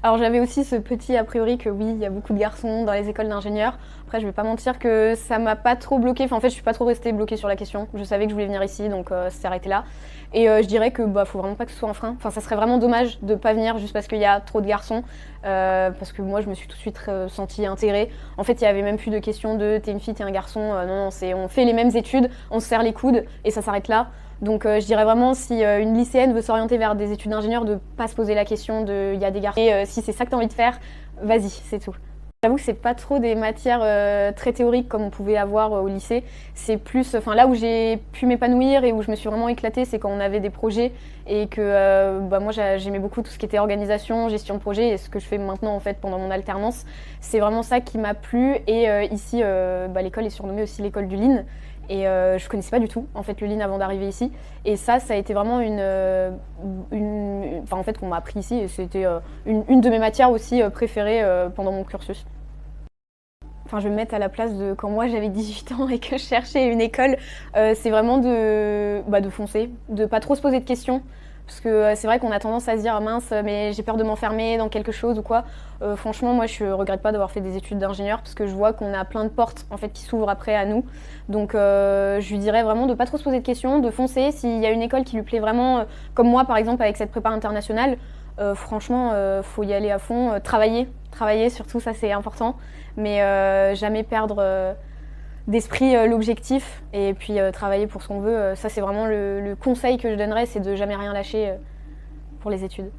Alors j'avais aussi ce petit a priori que oui, il y a beaucoup de garçons dans les écoles d'ingénieurs. Après, je vais pas mentir que ça m'a pas trop bloquée. Enfin, en fait, je suis pas trop restée bloquée sur la question. Je savais que je voulais venir ici, donc ça s'est arrêté là. Et je dirais que bah faut vraiment pas que ce soit un frein. Enfin, ça serait vraiment dommage de pas venir juste parce qu'il y a trop de garçons. Parce que moi, je me suis tout de suite sentie intégrée. En fait, il y avait même plus de question de t'es une fille, t'es un garçon. Non, non, c'est on fait les mêmes études, on se serre les coudes et ça s'arrête là. Donc je dirais vraiment si une lycéenne veut s'orienter vers des études d'ingénieur, de pas se poser la question de il y a des garçons. Et si c'est ça que tu as envie de faire, vas-y, c'est tout. J'avoue que c'est pas trop des matières très théoriques comme on pouvait avoir au lycée. C'est plus, enfin là où j'ai pu m'épanouir et où je me suis vraiment éclatée, c'est quand on avait des projets et que bah, moi j'aimais beaucoup tout ce qui était organisation, gestion de projet et ce que je fais maintenant en fait pendant mon alternance. C'est vraiment ça qui m'a plu et ici bah, l'école est surnommée aussi l'école du Lean. Et je connaissais pas du tout en fait le Lean avant d'arriver ici. Et ça a été vraiment enfin en fait qu'on m'a appris ici et c'était une de mes matières aussi préférées pendant mon cursus. Enfin, je vais me mettre à la place de quand moi j'avais 18 ans et que je cherchais une école. C'est vraiment de foncer, de pas trop se poser de questions. Parce que c'est vrai qu'on a tendance à se dire ah mince, mais j'ai peur de m'enfermer dans quelque chose ou quoi. Franchement, moi je regrette pas d'avoir fait des études d'ingénieur parce que je vois qu'on a plein de portes en fait qui s'ouvrent après à nous. Donc je lui dirais vraiment de pas trop se poser de questions, de foncer. S'il y a une école qui lui plaît vraiment, comme moi par exemple avec cette prépa internationale, franchement, faut y aller à fond, travailler surtout, ça c'est important, mais jamais perdre d'esprit l'objectif et puis travailler pour ce qu'on veut. Ça c'est vraiment le conseil que je donnerais, c'est de jamais rien lâcher pour les études.